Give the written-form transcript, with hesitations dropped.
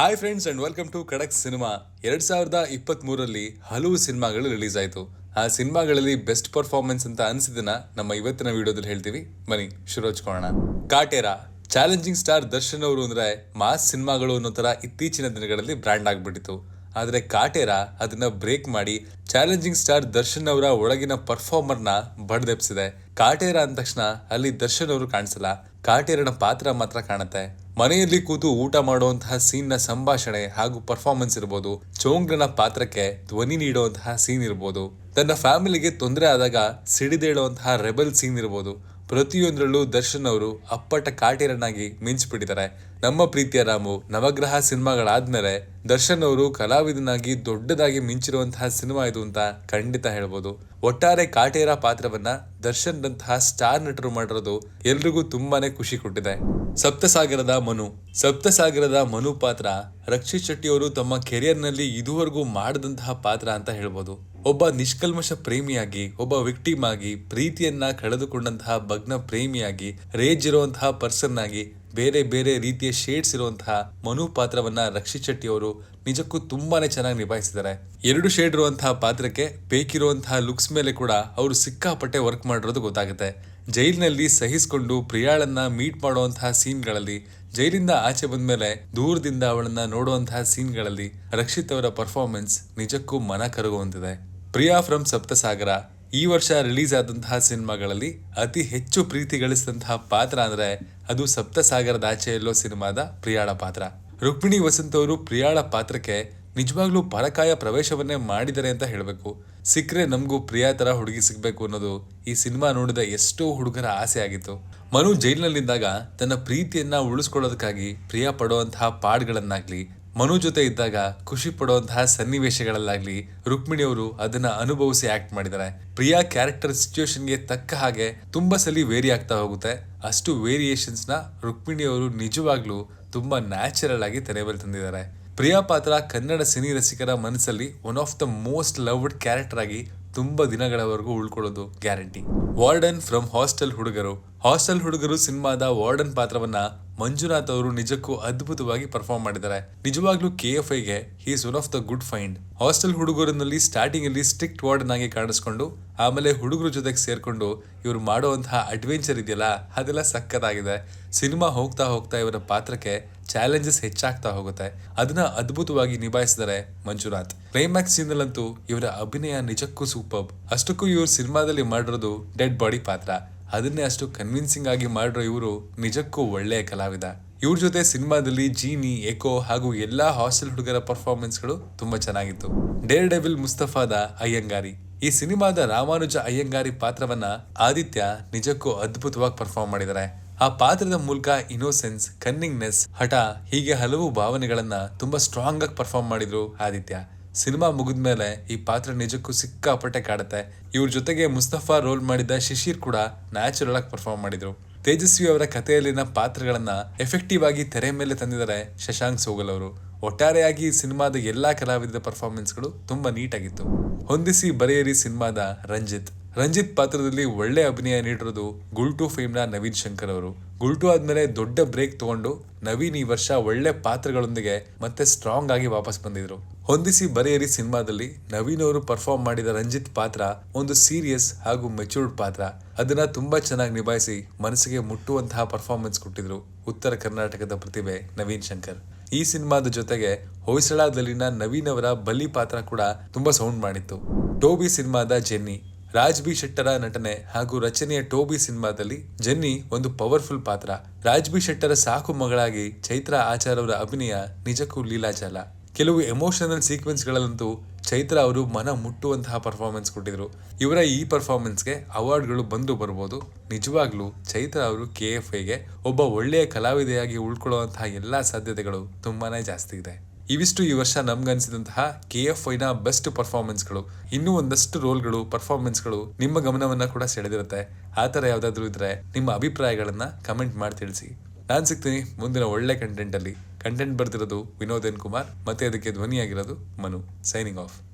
Hi friends and welcome to Khadak cinema. 2023ರಲ್ಲಿ ಹಲವು ಸಿನಿಮಾಗಳು ರಿಲೀಸ್ ಆಯಿತು. ಆ ಸಿನಿಮಾಗಳಲ್ಲಿ ಬೆಸ್ಟ್ ಪರ್ಫಾರ್ಮೆನ್ಸ್ ಅಂತ ಅನಿಸಿದನ್ನ ನಮ್ಮ ಇವತ್ತಿನ ವಿಡಿಯೋದಲ್ಲಿ ಹೇಳ್ತೀವಿ. ಬನ್ನಿ ಶುರು ಹಚ್ಕೊಳ್ಳೋಣ. ಕಾಟೇರ ಚಾಲೆಂಜಿಂಗ್ ಸ್ಟಾರ್ ದರ್ಶನ್ ಅವರು ಅಂದ್ರೆ ಮಾಸ್ ಸಿನಿಮಾಗಳು ಅನ್ನೋ ತರ ಇತ್ತೀಚಿನ ದಿನಗಳಲ್ಲಿ ಬ್ರ್ಯಾಂಡ್ ಆಗ್ಬಿಟ್ಟಿತ್ತು. ಆದರೆ ಕಾಟೇರ ಅದನ್ನ ಬ್ರೇಕ್ ಮಾಡಿ ಚಾಲೆಂಜಿಂಗ್ ಸ್ಟಾರ್ ದರ್ಶನ್ ಅವರ ಒಳಗಿನ ಪರ್ಫಾರ್ಮರ್ನ ಬಡ್ದೆಪ್ಸಿದೆ. ಕಾಟೇರ ಅಂದ ತಕ್ಷಣ ಅಲ್ಲಿ ದರ್ಶನ್ ಅವರು ಕಾಣಿಸಲ್ಲ, ಕಾಟೇರನ ಪಾತ್ರ ಮಾತ್ರ ಕಾಣುತ್ತೆ. ಮನೆಯಲ್ಲಿ ಕೂತು ಊಟ ಮಾಡುವಂತಹ ಸೀನ್ ನ ಸಂಭಾಷಣೆ ಹಾಗೂ ಪರ್ಫಾರ್ಮೆನ್ಸ್ ಇರಬಹುದು, ಚೋಂಗ್ರನ ಪಾತ್ರಕ್ಕೆ ಧ್ವನಿ ನೀಡುವಂತಹ ಸೀನ್ ಇರಬಹುದು, ತನ್ನ ಫ್ಯಾಮಿಲಿಗೆ ತೊಂದರೆ ಆದಾಗ ಸಿಡಿದೇಳುವಂತಹ ರೆಬಲ್ ಸೀನ್ ಇರಬಹುದು. ಪ್ರತಿಯೊಂದರಲ್ಲೂ ದರ್ಶನ್ ಅವರು ಅಪ್ಪಟ ಕಾಟೇರನಾಗಿ ಮಿಂಚಿಬಿಟ್ಟಿದ್ದಾರೆ. ನಮ್ಮ ಪ್ರೀತಿಯ ರಾಮು, ನವಗ್ರಹ ಸಿನಿಮಾಗಳಾದ್ಮೇಲೆ ದರ್ಶನ್ ಅವರು ಕಲಾವಿದನಾಗಿ ದೊಡ್ಡದಾಗಿ ಮಿಂಚಿರುವಂತಹ ಸಿನಿಮಾ ಇದು ಅಂತ ಖಂಡಿತ ಹೇಳ್ಬೋದು. ಒಟ್ಟಾರೆ ಕಾಟೇರ ಪಾತ್ರವನ್ನ ದರ್ಶನ್ ರಂತಹ ಸ್ಟಾರ್ ನಟರು ಮಾಡಿರೋದು ಎಲ್ರಿಗೂ ತುಂಬಾನೇ ಖುಷಿ ಕೊಟ್ಟಿದೆ. ಸಪ್ತಸಾಗರದ ಮನು ಪಾತ್ರ ರಕ್ಷಿತ್ ಶೆಟ್ಟಿ ಅವರು ತಮ್ಮ ಕೆರಿಯರ್ ನಲ್ಲಿ ಇದುವರೆಗೂ ಮಾಡದಂತಹ ಪಾತ್ರ ಅಂತ ಹೇಳ್ಬೋದು. ಒಬ್ಬ ನಿಷ್ಕಲ್ಮಶ ಪ್ರೇಮಿಯಾಗಿ, ಒಬ್ಬ ವಿಕ್ಟಿಮ್ ಆಗಿ, ಪ್ರೀತಿಯನ್ನ ಕಳೆದುಕೊಂಡಂತಹ ಭಗ್ನ ಪ್ರೇಮಿಯಾಗಿ, ರೇಜ್ ಇರುವಂತಹ ಪರ್ಸನ್ ಆಗಿ, ಬೇರೆ ಬೇರೆ ರೀತಿಯ ಶೇಡ್ಸ್ ಇರುವಂತಹ ಮನು ಪಾತ್ರವನ್ನ ರಕ್ಷಿತ್ ಶೆಟ್ಟಿ ಅವರು ನಿಜಕ್ಕೂ ತುಂಬಾನೇ ಚೆನ್ನಾಗಿ ನಿಭಾಯಿಸಿದ್ದಾರೆ. 2 ಶೇಡ್ ಇರುವಂತಹ ಪಾತ್ರಕ್ಕೆ ಬೇಕಿರುವಂತಹ ಲುಕ್ಸ್ ಮೇಲೆ ಕೂಡ ಅವರು ಸಿಕ್ಕಾಪಟ್ಟೆ ವರ್ಕ್ ಮಾಡಿರೋದು ಗೊತ್ತಾಗುತ್ತೆ. ಜೈಲಿನಲ್ಲಿ ಸಹಿಸಿಕೊಂಡು ಪ್ರಿಯಾಳನ್ನ ಮೀಟ್ ಮಾಡುವಂತಹ ಸೀನ್ಗಳಲ್ಲಿ, ಜೈಲಿಂದ ಆಚೆ ಬಂದ್ಮೇಲೆ ದೂರದಿಂದ ಅವಳನ್ನ ನೋಡುವಂತಹ ಸೀನ್ಗಳಲ್ಲಿ ರಕ್ಷಿತ್ ಅವರ ಪರ್ಫಾರ್ಮೆನ್ಸ್ ನಿಜಕ್ಕೂ ಮನ ಕರಗುವಂತಿದೆ. ಪ್ರಿಯಾ ಫ್ರಮ್ ಸಪ್ತಸಾಗರ ಈ ವರ್ಷ ರಿಲೀಸ್ ಆದಂತಹ ಸಿನಿಮಾಗಳಲ್ಲಿ ಅತಿ ಹೆಚ್ಚು ಪ್ರೀತಿ ಗಳಿಸಿದಂತಹ ಪಾತ್ರ ಅಂದ್ರೆ ಅದು ಸಪ್ತಸಾಗರದ ಆಚೆ ಎಲ್ಲೋ ಸಿನಿಮಾದ ಪ್ರಿಯಾಳ ಪಾತ್ರ. ರುಕ್ಮಿಣಿ ವಸಂತ್ ಅವರು ಪ್ರಿಯಾಳ ಪಾತ್ರಕ್ಕೆ ನಿಜವಾಗ್ಲೂ ಪರಕಾಯ ಪ್ರವೇಶವನ್ನೇ ಮಾಡಿದ್ದಾರೆ ಅಂತ ಹೇಳಬೇಕು. ಸಿಕ್ಕರೆ ನಮಗೂ ಪ್ರಿಯಾ ತರ ಹುಡುಗಿ ಸಿಗ್ಬೇಕು ಅನ್ನೋದು ಈ ಸಿನಿಮಾ ನೋಡಿದ ಎಷ್ಟೋ ಹುಡುಗರ ಆಸೆ ಆಗಿತ್ತು. ಮನು ಜೈಲಿನಲ್ಲಿದ್ದಾಗ ತನ್ನ ಪ್ರೀತಿಯನ್ನ ಉಳಿಸ್ಕೊಳ್ಳೋದಕ್ಕಾಗಿ ಪ್ರಿಯಾ ಪಡುವಂತಹ ಪಾಡ್ಗಳನ್ನಾಗ್ಲಿ, ಮನು ಜೊತೆ ಇದ್ದಾಗ ಖುಷಿ ಪಡುವಂತಹ ಸನ್ನಿವೇಶಗಳಲ್ಲಾಗ್ಲಿ ರುಕ್ಮಿಣಿ ಅವರು ಅದನ್ನ ಅನುಭವಿಸಿ ಆಕ್ಟ್ ಮಾಡಿದ್ದಾರೆ. ಪ್ರಿಯಾ ಕ್ಯಾರೆಕ್ಟರ್ ಸಿಚುವೇಶನ್ಗೆ ತಕ್ಕ ಹಾಗೆ ತುಂಬಾ ಸಲ ವೇರಿ ಆಗ್ತಾ ಹೋಗುತ್ತೆ. ಅಷ್ಟು ವೇರಿಯೇಷನ್ಸ್ ನ ರುಕ್ಮಿಣಿ ಅವರು ನಿಜವಾಗ್ಲೂ ತುಂಬಾ ನ್ಯಾಚುರಲ್ ಆಗಿ ತೆರೆ ಮೇಲೆ ತಂದಿದ್ದಾರೆ. ಪ್ರಿಯಾ ಪಾತ್ರ ಕನ್ನಡ ಸಿನಿ ರಸಿಕರ ಮನಸ್ಸಲ್ಲಿ one of the most loved character ಆಗಿ ತುಂಬಾ ದಿನಗಳವರೆಗೂ ಉಳ್ಕೊಳ್ಳೋದು ಗ್ಯಾರಂಟಿ. ವಾರ್ಡನ್ ಫ್ರಮ್ ಹಾಸ್ಟೆಲ್ ಹುಡುಗರು ಸಿನಿಮಾದ ವಾರ್ಡನ್ ಪಾತ್ರವನ್ನ ಮಂಜುನಾಥ್ ಅವರು ನಿಜಕ್ಕೂ ಅದ್ಭುತವಾಗಿ ಪರ್ಫಾರ್ಮ್ ಮಾಡಿದ್ದಾರೆ. ನಿಜವಾಗ್ಲೂ KFIಗೆ he is one of the good find. Hostel ಹುಡುಗರಲ್ಲಿ ಸ್ಟಾರ್ಟಿಂಗ್ ಅಲ್ಲಿ ಸ್ಟ್ರಿಕ್ಟ್ ವಾರ್ಡನ್ ಆಗಿ ಕಾಣಿಸ್ಕೊಂಡು ಆಮೇಲೆ ಹುಡುಗರ ಜೊತೆಗೆ ಸೇರ್ಕೊಂಡು ಇವ್ರು ಮಾಡುವಂತಹ ಅಡ್ವೆಂಚರ್ ಇದೆಯಲ್ಲ ಅದೆಲ್ಲ ಸಖತ್ತಾಗಿದೆ. ಸಿನಿಮಾ ಹೋಗ್ತಾ ಹೋಗ್ತಾ ಇವರ ಪಾತ್ರಕ್ಕೆ ಚಾಲೆಂಜಸ್ ಹೆಚ್ಚಾಗ್ತಾ ಹೋಗುತ್ತೆ. ಅದನ್ನ ಅದ್ಭುತವಾಗಿ ನಿಭಾಯಿಸಿದ್ದಾರೆ ಮಂಜುನಾಥ್. ಕ್ಲೈಮ್ಯಾಕ್ಸ್ ಸೀನಲ್ಲಂತೂ ಇವರ ಅಭಿನಯ ನಿಜಕ್ಕೂ ಸೂಪರ್. ಅಷ್ಟಕ್ಕೂ ಇವರು ಸಿನಿಮಾದಲ್ಲಿ ಮಾಡಿರೋದು ಡೆಡ್ ಬಾಡಿ ಪಾತ್ರ. ಅದನ್ನೇ ಅಷ್ಟು ಕನ್ವಿನ್ಸಿಂಗ್ ಆಗಿ ಮಾಡಿರೋ ಇವರು ನಿಜಕ್ಕೂ ಒಳ್ಳೆಯ ಕಲಾವಿದ. ಇವ್ರ ಜೊತೆ ಸಿನಿಮಾದಲ್ಲಿ ಜೀನಿ, ಎಕೋ ಹಾಗೂ ಎಲ್ಲಾ ಹಾಸ್ಟೆಲ್ ಹುಡುಗರ ಪರ್ಫಾರ್ಮೆನ್ಸ್ಗಳು ತುಂಬಾ ಚೆನ್ನಾಗಿತ್ತು. ಡೇರ್ ಡೆವಿಲ್ ಮುಸ್ತಫಾದ ಅಯ್ಯಂಗಾರಿ ಈ ಸಿನಿಮಾದ ರಾಮಾನುಜ ಅಯ್ಯಂಗಾರಿ ಪಾತ್ರವನ್ನ ಆದಿತ್ಯ ನಿಜಕ್ಕೂ ಅದ್ಭುತವಾಗಿ ಪರ್ಫಾರ್ಮ್ ಮಾಡಿದ್ದಾರೆ. ಆ ಪಾತ್ರದ ಮೂಲಕ ಇನೋಸೆನ್ಸ್, ಕನ್ನಿಂಗ್ನೆಸ್, ಹಠ ಹೀಗೆ ಹಲವು ಭಾವನೆಗಳನ್ನ ತುಂಬಾ ಸ್ಟ್ರಾಂಗ್ ಆಗಿ ಪರ್ಫಾರ್ಮ್ ಮಾಡಿದ್ರು ಆದಿತ್ಯ. ಸಿನಿಮಾ ಮುಗಿದ್ಮೇಲೆ ಈ ಪಾತ್ರ ನಿಜಕ್ಕೂ ಸಿಕ್ಕಾಪಟ್ಟೆ ಕಾಡುತ್ತೆ. ಇವ್ರ ಜೊತೆಗೆ ಮುಸ್ತಫಾ ರೋಲ್ ಮಾಡಿದ ಶಿಶಿರ್ ಕೂಡ ನ್ಯಾಚುರಲ್ ಆಗಿ ಪರ್ಫಾರ್ಮ್ ಮಾಡಿದ್ರು. ತೇಜಸ್ವಿ ಅವರ ಕಥೆಯಲ್ಲಿನ ಪಾತ್ರಗಳನ್ನ ಎಫೆಕ್ಟಿವ್ ಆಗಿ ತೆರೆ ಮೇಲೆ ತಂದಿದ್ದಾರೆ ಶಶಾಂಕ್ ಸೋಗಲ್ ಅವರು. ಒಟ್ಟಾರೆಯಾಗಿ ಸಿನಿಮಾದ ಎಲ್ಲಾ ಕಲಾವಿದರ ಪರ್ಫಾರ್ಮೆನ್ಸ್ಗಳು ತುಂಬಾ ನೀಟಾಗಿತ್ತು. ಹೊಂದಿಸಿ ಬರೆಯರಿ ಸಿನಿಮಾದ ರಂಜಿತ್ ಪಾತ್ರದಲ್ಲಿ ಒಳ್ಳೆ ಅಭಿನಯ ನೀಡಿರೋದು ಗುಲ್ಟು ಫೇಮ್ ನ ನವೀನ್ ಶಂಕರ್ ಅವರು. ಗುಲ್ಟು ಆದ್ಮೇಲೆ ದೊಡ್ಡ ಬ್ರೇಕ್ ತಗೊಂಡು ನವೀನ್ ಈ ವರ್ಷ ಒಳ್ಳೆ ಪಾತ್ರಗಳೊಂದಿಗೆ ಮತ್ತೆ ಸ್ಟ್ರಾಂಗ್ ಆಗಿ ವಾಪಸ್ ಬಂದಿದ್ರು. ಹೊಂದಿಸಿ ಬರೆಯರಿ ಸಿನಿಮಾದಲ್ಲಿ ನವೀನ್ ಅವರು ಪರ್ಫಾರ್ಮ್ ಮಾಡಿದ ರಂಜಿತ್ ಪಾತ್ರ ಒಂದು ಸೀರಿಯಸ್ ಹಾಗೂ ಮೆಚೂರ್ಡ್ ಪಾತ್ರ. ಅದನ್ನ ತುಂಬಾ ಚೆನ್ನಾಗಿ ನಿಭಾಯಿಸಿ ಮನಸ್ಸಿಗೆ ಮುಟ್ಟುವಂತಹ ಪರ್ಫಾರ್ಮೆನ್ಸ್ ಕೊಟ್ಟಿದ್ರು ಉತ್ತರ ಕರ್ನಾಟಕದ ಪ್ರತಿಭೆ ನವೀನ್ ಶಂಕರ್. ಈ ಸಿನಿಮಾದ ಜೊತೆಗೆ ಹೊಯ್ಸಳದಲ್ಲಿನ ನವೀನ್ ಅವರ ಬಲಿ ಪಾತ್ರ ಕೂಡ ತುಂಬಾ ಸೌಂಡ್ ಮಾಡಿತ್ತು. ಟೋಬಿ ಸಿನಿಮಾದ ಜೆನ್ನಿ ರಾಜ್ ಬಿ ಶೆಟ್ಟರ ನಟನೆ ಹಾಗೂ ರಚನೆಯ ಟೋಬಿ ಸಿನಿಮಾದಲ್ಲಿ ಜೆನ್ನಿ ಒಂದು ಪವರ್ಫುಲ್ ಪಾತ್ರ. ರಾಜ್ ಬಿ ಶೆಟ್ಟರ ಸಾಕು ಮಗಳಾಗಿ ಚೈತ್ರಾ ಆಚಾರ್ ಅವರ ಅಭಿನಯ ನಿಜಕ್ಕೂ ಲೀಲಾಜಾಲ. ಕೆಲವು ಎಮೋಷನಲ್ ಸೀಕ್ವೆನ್ಸ್ ಗಳಲ್ಲಂತೂ ಚೈತ್ರ ಅವರು ಮನ ಮುಟ್ಟುವಂತಹ ಪರ್ಫಾರ್ಮೆನ್ಸ್ ಕೊಟ್ಟಿದ್ರು. ಇವರ ಈ ಪರ್ಫಾರ್ಮೆನ್ಸ್ಗೆ ಅವಾರ್ಡ್ಗಳು ಬಂದು ಬರ್ಬೋದು. ನಿಜವಾಗ್ಲೂ ಚೈತ್ರ ಅವರು KFIಗೆ ಒಬ್ಬ ಒಳ್ಳೆಯ ಕಲಾವಿದೆಯಾಗಿ ಉಳ್ಕೊಳ್ಳುವಂತಹ ಎಲ್ಲಾ ಸಾಧ್ಯತೆಗಳು ತುಂಬಾನೇ ಜಾಸ್ತಿ ಇದೆ. ಇವಿಷ್ಟು ಈ ವರ್ಷ ನಮ್ಗನ್ಸಿದಂತಹ KFIನ ಬೆಸ್ಟ್ ಪರ್ಫಾರ್ಮೆನ್ಸ್ಗಳು. ಇನ್ನೂ ಒಂದಷ್ಟು ರೋಲ್ಗಳು, ಪರ್ಫಾರ್ಮೆನ್ಸ್ಗಳು ನಿಮ್ಮ ಗಮನವನ್ನ ಕೂಡ ಸೆಳೆದಿರುತ್ತೆ. ಆ ಥರ ಯಾವ್ದಾದ್ರು ಇದ್ರೆ ನಿಮ್ಮ ಅಭಿಪ್ರಾಯಗಳನ್ನ ಕಮೆಂಟ್ ಮಾಡಿ ತಿಳಿಸಿ. ನಾನು ಸಿಗ್ತೀನಿ ಮುಂದಿನ ಒಳ್ಳೆ ಕಂಟೆಂಟ್ ಅಲ್ಲಿ. ಕಂಟೆಂಟ್ ಬರ್ತಿರೋದು ವಿನೋದ್ ಎನ್ ಕುಮಾರ್, ಮತ್ತೆ ಅದಕ್ಕೆ ಧ್ವನಿಯಾಗಿರೋದು ಮನು. Signing off.